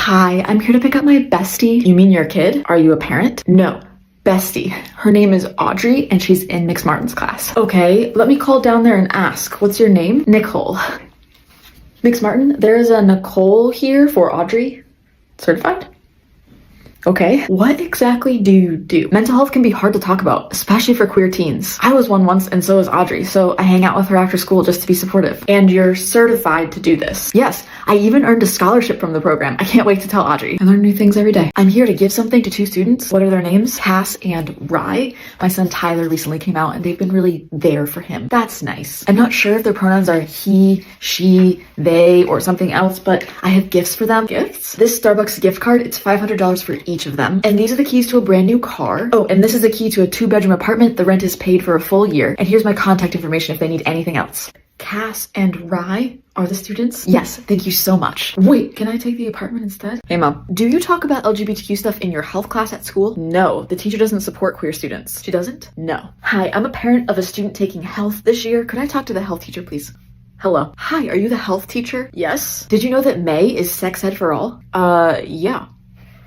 Hi, I'm here to pick up my bestie. You mean your kid? Are you a parent? No. Bestie. Her name is Audrey and she's in Miss Martin's class. Okay, let me call down there and ask. What's your name? Nicole. Miss Martin, there is a Nicole here for Audrey. Certified? Okay. What exactly do you do? Mental health can be hard to talk about, especially for queer teens. I was one once and so is Audrey, so I hang out with her after school just to be supportive. And you're certified to do this. Yes, I even earned a scholarship from the program. I can't wait to tell Audrey. I learn new things every day. I'm here to give something to two students. What are their names? Cass and Rye. My son Tyler recently came out and they've been really there for him. That's nice. I'm not sure if their pronouns are he, she, they, or something else, but I have gifts for them. Gifts? This Starbucks gift card, it's $500 for each of them. And these are the keys to a brand new car. Oh, and this is the key to a 2-bedroom apartment. The rent is paid for a full year. And here's my contact information if they need anything else. Cass and Rye are the students? Yes, thank you so much. Wait, can I take the apartment instead? Hey mom, do you talk about LGBTQ stuff in your health class at school? No, the teacher doesn't support queer students. She doesn't? No. Hi, I'm a parent of a student taking health this year. Could I talk to the health teacher, please? Hello. Hi, are you the health teacher? Yes. Did you know that May is sex ed for all? Yeah.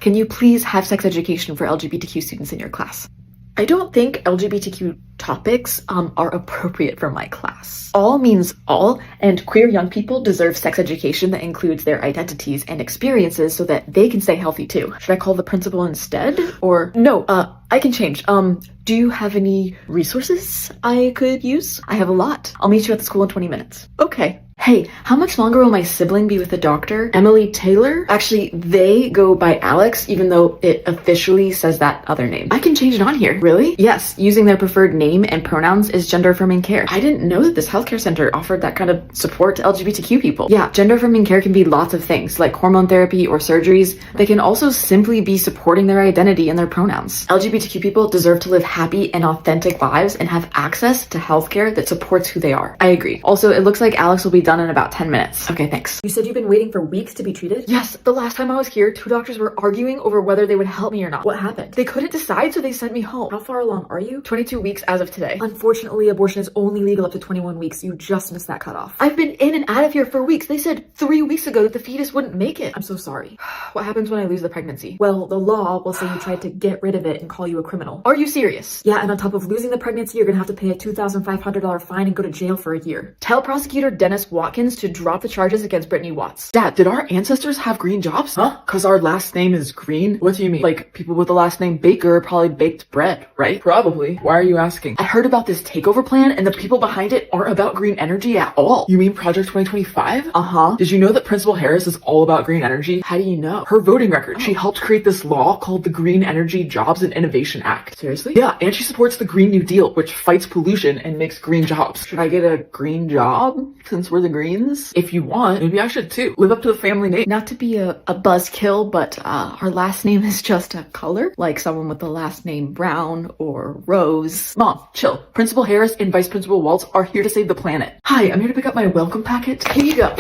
Can you please have sex education for LGBTQ students in your class? I don't think LGBTQ topics are appropriate for my class. All means all, and queer young people deserve sex education that includes their identities and experiences so that they can stay healthy too. Should I call the principal instead? Or no, I can change. Do you have any resources I could use? I have a lot. I'll meet you at the school in 20 minutes. Okay. Hey, how much longer will my sibling be with the doctor? Emily Taylor? Actually, they go by Alex, even though it officially says that other name. I can change it on here. Really? Yes, using their preferred name and pronouns is gender-affirming care. I didn't know that this healthcare center offered that kind of support to LGBTQ people. Yeah, gender-affirming care can be lots of things, like hormone therapy or surgeries. They can also simply be supporting their identity and their pronouns. LGBTQ people deserve to live happy and authentic lives and have access to healthcare that supports who they are. I agree. Also, it looks like Alex will be done in about 10 minutes. Okay, thanks. You said you've been waiting for weeks to be treated? Yes, the last time I was here, 2 doctors were arguing over whether they would help me or not. What happened? They couldn't decide, so they sent me home. How far along are you? 22 weeks as of today. Unfortunately, abortion is only legal up to 21 weeks. You just missed that cutoff. I've been in and out of here for weeks. They said 3 weeks ago that the fetus wouldn't make it. I'm so sorry. What happens when I lose the pregnancy? Well, the law will say you tried to get rid of it and call you a criminal. Are you serious? Yeah, and on top of losing the pregnancy, you're gonna have to pay a $2,500 fine and go to jail for a year. Tell prosecutor Dennis Watkins to drop the charges against Brittany Watts. Dad, did our ancestors have green jobs? Huh? Cause our last name is Green? What do you mean? Like, people with the last name Baker probably baked bread, right? Probably. Why are you asking? I heard about this takeover plan and the people behind it aren't about green energy at all. You mean Project 2025? Uh-huh. Did you know that Principal Harris is all about green energy? How do you know? Her voting record. She helped create this law called the Green Energy Jobs and Innovation Act. Seriously? Yeah, and she supports the Green New Deal, which fights pollution and makes green jobs. Should I get a green job since we're the Greens? If you want, maybe I should too. Live up to the family name. Not to be a buzzkill, but our last name is just a color, like someone with the last name Brown or Rose. Mom, chill. Principal Harris and Vice Principal Waltz are here to save the planet. Hi, I'm here to pick up my welcome packet. Here you go.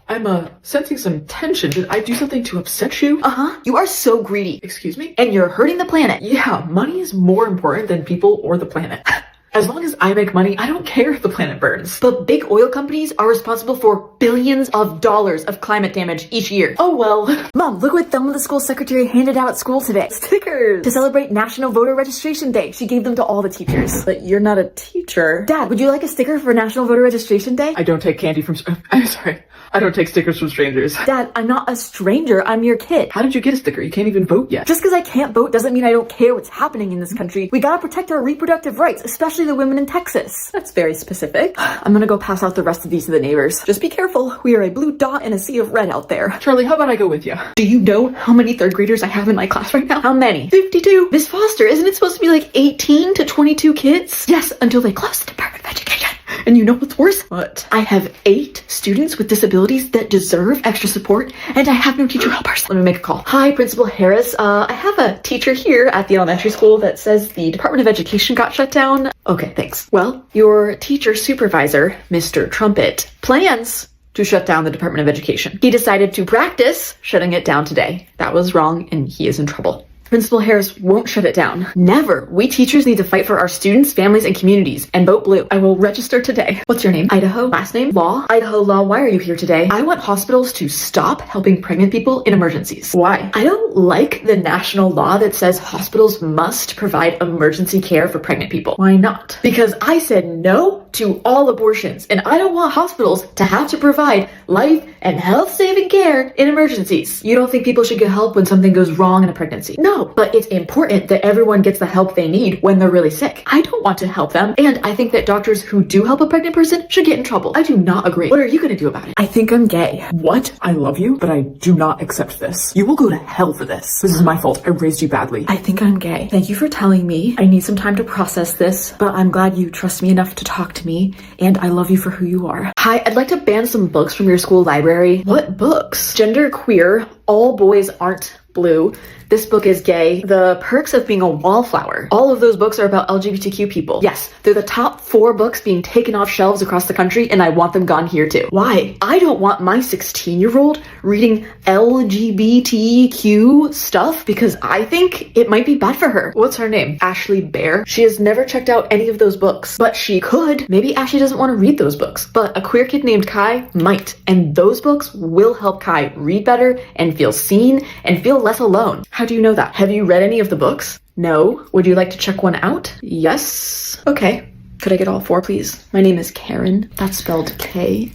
I'm sensing some tension. Did I do something to upset you? Uh-huh. You are so greedy. Excuse me? And you're hurting the planet. Yeah, money is more important than people or the planet. As long as I make money, I don't care if the planet burns. But big oil companies are responsible for billions of dollars of climate damage each year. Oh well. Mom, look what Thelma the school secretary handed out at school today. Stickers! To celebrate National Voter Registration Day. She gave them to all the teachers. But you're not a teacher. Dad, would you like a sticker for National Voter Registration Day? I don't take candy from... I'm sorry. I don't take stickers from strangers. Dad, I'm not a stranger. I'm your kid. How did you get a sticker? You can't even vote yet. Just because I can't vote doesn't mean I don't care what's happening in this country. We gotta protect our reproductive rights, especially the women in Texas. That's very specific. I'm gonna go pass out the rest of these to the neighbors. Just be careful. We are a blue dot in a sea of red out there. Charlie, how about I go with you? Do you know how many 3rd graders I have in my class right now? How many? 52. Miss Foster, isn't it supposed to be like 18 to 22 kids? Yes, until they close the Department of Education. And you know what's worse? What? I have 8 students with disabilities that deserve extra support, and I have no teacher helpers. Let me make a call. Hi, Principal Harris. I have a teacher here at the elementary school that says the Department of Education got shut down. Okay, thanks. Well, your teacher supervisor, Mr. Trumpet, plans to shut down the Department of Education. He decided to practice shutting it down today. That was wrong, and he is in trouble. Principal Harris won't shut it down. Never. We teachers need to fight for our students, families, and communities, and vote blue. I will register today. What's your name? Idaho. Last name? Law. Idaho Law, why are you here today? I want hospitals to stop helping pregnant people in emergencies. Why? I don't like the national law that says hospitals must provide emergency care for pregnant people. Why not? Because I said no to all abortions, and I don't want hospitals to have to provide life and health-saving care in emergencies. You don't think people should get help when something goes wrong in a pregnancy? No, but it's important that everyone gets the help they need when they're really sick. I don't want to help them, and I think that doctors who do help a pregnant person should get in trouble. I do not agree. What are you gonna do about it? I think I'm gay. What? I love you, but I do not accept this. You will go to hell for this. This is my fault. I raised you badly. I think I'm gay. Thank you for telling me. I need some time to process this, but I'm glad you trust me enough to talk to me, and I love you for who you are. Hi, I'd like to ban some books from your school library. What books? Gender queer, all boys aren't blue. This book is gay. The Perks of Being a Wallflower. All of those books are about LGBTQ people. Yes, they're the top 4 books being taken off shelves across the country, and I want them gone here too. Why? I don't want my 16-year-old reading LGBTQ stuff because I think it might be bad for her. What's her name? Ashley Bear. She has never checked out any of those books, but she could. Maybe Ashley doesn't want to read those books, but a queer kid named Kai might, and those books will help Kai read better and feel seen and feel less alone. How do you know that? Have you read any of the books? No. Would you like to check one out? Yes. Okay. Could I get all 4, please? My name is Karen. That's spelled Karen.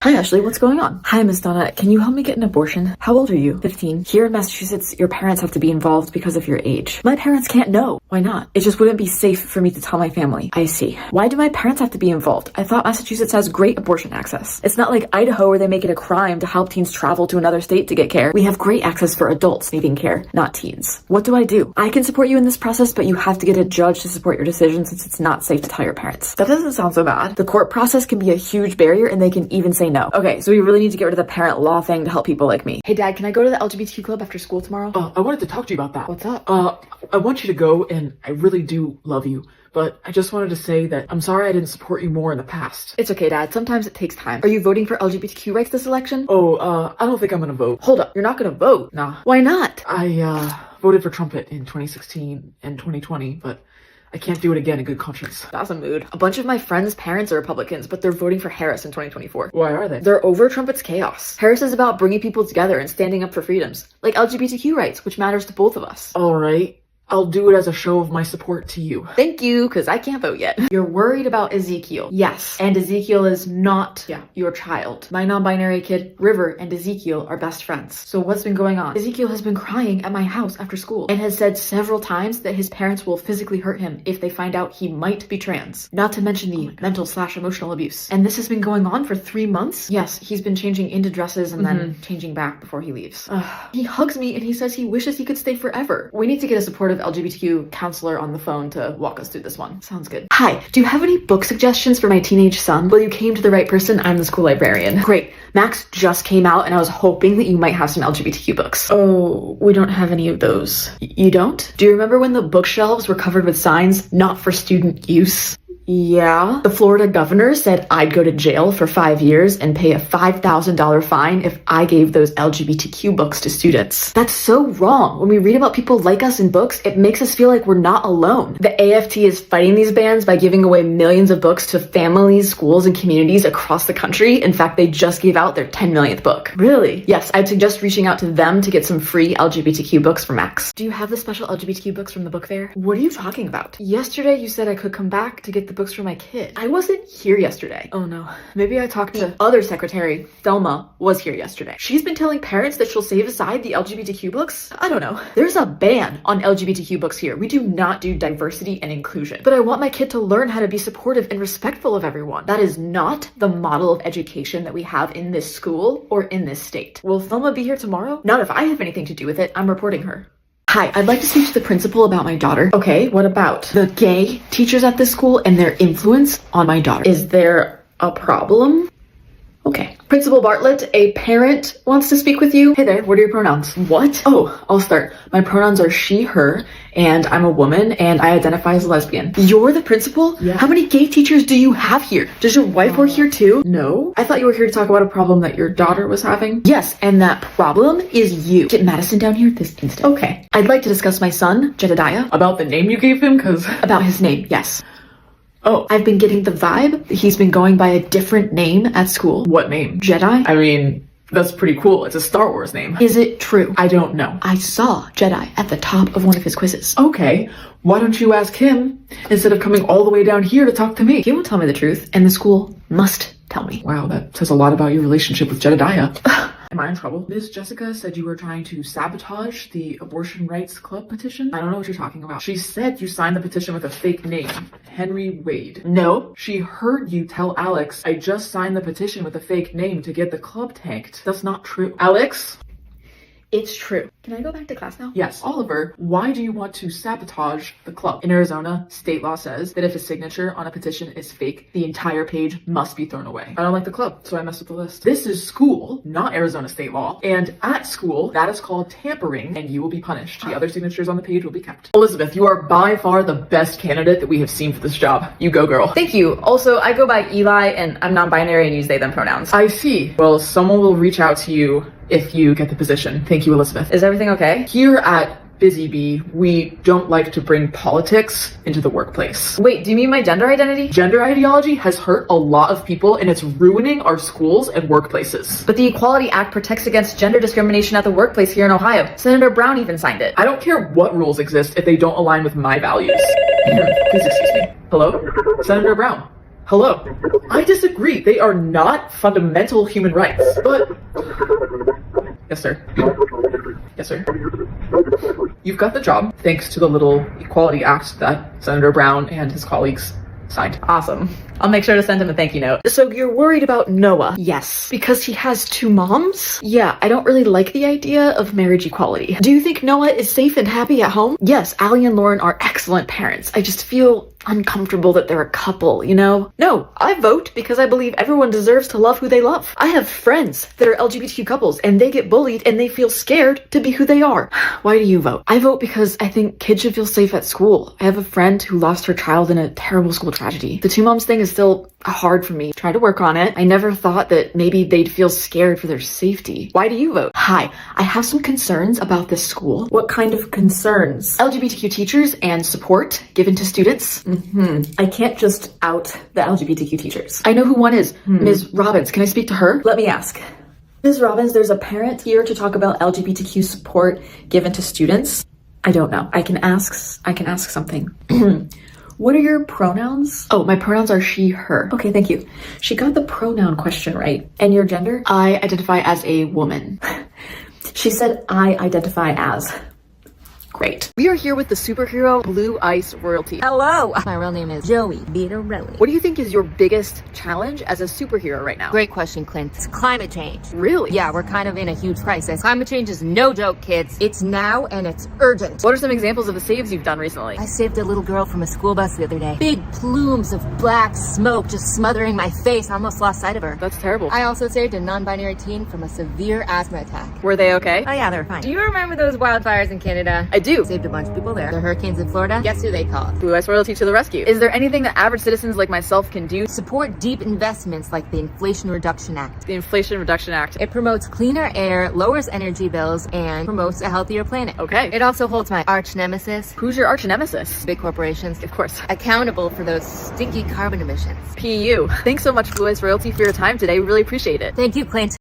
Hi, Ashley. What's going on? Hi, Miss Donna. Can you help me get an abortion? How old are you? 15. Here in Massachusetts, your parents have to be involved because of your age. My parents can't know. Why not? It just wouldn't be safe for me to tell my family. I see. Why do my parents have to be involved? I thought Massachusetts has great abortion access. It's not like Idaho where they make it a crime to help teens travel to another state to get care. We have great access for adults needing care, not teens. What do? I can support you in this process, but you have to get a judge to support your decision since it's not safe to tell your parents. That doesn't sound so bad. The court process can be a huge barrier and they can even say no. Okay, so we really need to get rid of the parent law thing to help people like me. Hey Dad, can I go to the LGBTQ club after school tomorrow? I wanted to talk to you about that. What's up? I want you to go, and I really do love you, but I just wanted to say that I'm sorry I didn't support you more in the past. It's okay, Dad. Sometimes it takes time. Are you voting for LGBTQ rights this election? I don't think I'm gonna vote. Hold up, you're not gonna vote? Nah. Why not? I voted for Trump in 2016 and 2020, but I can't do it again in good conscience. That's a mood. A bunch of my friends' parents are Republicans, but they're voting for Harris in 2024. Why are they? They're over Trump's chaos. Harris is about bringing people together and standing up for freedoms, like LGBTQ rights, which matters to both of us. All right. I'll do it as a show of my support to you. Thank you, because I can't vote yet. You're worried about Ezekiel. Yes, and Ezekiel is not your child. My non-binary kid, River, and Ezekiel are best friends. So what's been going on? Ezekiel has been crying at my house after school and has said several times that his parents will physically hurt him if they find out he might be trans. Not to mention the mental/emotional abuse. And this has been going on for 3 months? Yes, he's been changing into dresses and then changing back before he leaves. He hugs me and he says he wishes he could stay forever. We need to get a supportive LGBTQ counselor on the phone to walk us through this one. Sounds good. Hi, do you have any book suggestions for my teenage son? Well, you came to the right person. I'm the school librarian. Great. Max just came out and I was hoping that you might have some LGBTQ books. Oh, we don't have any of those. You don't? Do you remember when the bookshelves were covered with signs, not for student use? Yeah. The Florida governor said I'd go to jail for 5 years and pay a $5,000 fine if I gave those LGBTQ books to students. That's so wrong. When we read about people like us in books, it makes us feel like we're not alone. The AFT is fighting these bans by giving away millions of books to families, schools, and communities across the country. In fact, they just gave out their 10 millionth book. Really? Yes, I'd suggest reaching out to them to get some free LGBTQ books for Max. Do you have the special LGBTQ books from the book fair? What are you talking about? Yesterday you said I could come back to get the books for my kid. I wasn't here yesterday. Oh no. Maybe I talked to the other secretary. Thelma was here yesterday. She's been telling parents that she'll save aside the LGBTQ books. I don't know. There's a ban on LGBTQ books here. We do not do diversity and inclusion. But I want my kid to learn how to be supportive and respectful of everyone. That is not the model of education that we have in this school or in this state. Will Thelma be here tomorrow? Not if I have anything to do with it. I'm reporting her. Hi, I'd like to speak to the principal about my daughter. Okay, what about? The gay teachers at this school and their influence on my daughter. Is there a problem? Okay. Principal Bartlett, a parent wants to speak with you. Hey there, what are your pronouns? What? Oh, I'll start. My pronouns are she, her, and I'm a woman, and I identify as a lesbian. You're the principal? Yeah. How many gay teachers do you have here? Does your wife work here too? No? I thought you were here to talk about a problem that your daughter was having. Yes, and that problem is you. Get Madison down here this instant. Okay. I'd like to discuss my son, Jedediah. About the name you gave him, cause... About his name, yes. Oh, I've been getting the vibe that he's been going by a different name at school. what name? Jedi? I mean, that's pretty cool. It's a Star Wars name. Is it true? I don't know. I saw Jedi at the top of one of his quizzes. Okay, why don't you ask him instead of coming all the way down here to talk to me? He won't tell me the truth, and the school must tell me. Wow, that says a lot about your relationship with Jedediah. Am I in trouble? Miss Jessica said you were trying to sabotage the abortion rights club petition. I don't know what you're talking about. She said you signed the petition with a fake name, Henry Wade. No. She heard you tell Alex, I just signed the petition with a fake name to get the club tanked. That's not true. Alex? It's true. Can I go back to class now? Yes. Oliver, why do you want to sabotage the club? In Arizona, state law says that if a signature on a petition is fake, the entire page must be thrown away. I don't like the club, so I messed with the list. This is school, not Arizona state law. And at school, that is called tampering, and you will be punished. The other signatures on the page will be kept. Elizabeth, you are by far the best candidate that we have seen for this job. You go, girl. Thank you. Also, I go by Eli, and I'm non-binary and use they, them pronouns. I see. Well, someone will reach out to you if you get the position. Thank you, Elizabeth. Is everything okay? Here at Busy Bee, we don't like to bring politics into the workplace. Wait, do you mean my gender identity? Gender ideology has hurt a lot of people and it's ruining our schools and workplaces. But the Equality Act protects against gender discrimination at the workplace here in Ohio. Senator Brown even signed it. I don't care what rules exist if they don't align with my values. Please excuse me. Hello? Senator Brown. Hello. I disagree. They are not fundamental human rights. But... Yes, sir. Yes, sir. You've got the job, thanks to the little Equality Act that Senator Brown and his colleagues signed. Awesome. I'll make sure to send him a thank you note. So you're worried about Noah? Yes. Because he has two moms? Yeah, I don't really like the idea of marriage equality. Do you think Noah is safe and happy at home? Yes, Allie and Lauren are excellent parents. I just feel uncomfortable that they're a couple, you know? No, I vote because I believe everyone deserves to love who they love. I have friends that are LGBTQ couples and they get bullied and they feel scared to be who they are. Why do you vote? I vote because I think kids should feel safe at school. I have a friend who lost her child in a terrible school tragedy. The two moms thing is still hard for me. Try to work on it. I never thought that maybe they'd feel scared for their safety. Why do you vote? Hi, I have some concerns about this school. What kind of concerns? LGBTQ teachers and support given to students. I can't just out the LGBTQ teachers. I know who one is. Ms. Robbins. Can I speak to her? Let me ask. Ms. Robbins, there's a parent here to talk about LGBTQ support given to students. I don't know. I can ask something. What are your pronouns? Oh, my pronouns are she, her. Okay, thank you. She got the pronoun question right. And your gender? I identify as a woman. She said I identify as. Great. We are here with the superhero Blue Ice Royalty. Hello! My real name is Joey Vitarelli. What do you think is your biggest challenge as a superhero right now? Great question, Clint. It's climate change. Really? Yeah, we're kind of in a huge crisis. Climate change is no joke, kids. It's now and it's urgent. What are some examples of the saves you've done recently? I saved a little girl from a school bus the other day. Big plumes of black smoke just smothering my face. I almost lost sight of her. That's terrible. I also saved a non-binary teen from a severe asthma attack. Were they okay? Oh yeah, they were fine. Do you remember those wildfires in Canada? I do. Saved a bunch of people there. The hurricanes in Florida, guess who they called? Blue Ice Royalty to the rescue. Is there anything that average citizens like myself can do? Support deep investments like the Inflation Reduction Act. The Inflation Reduction Act. It promotes cleaner air, lowers energy bills, and promotes a healthier planet. Okay. It also holds my arch nemesis, Who's your arch nemesis? big corporations, Of course. accountable for those stinky carbon emissions. PU. Thanks so much, Blue Ice Royalty, for your time today. We really appreciate it. Thank you, Clint.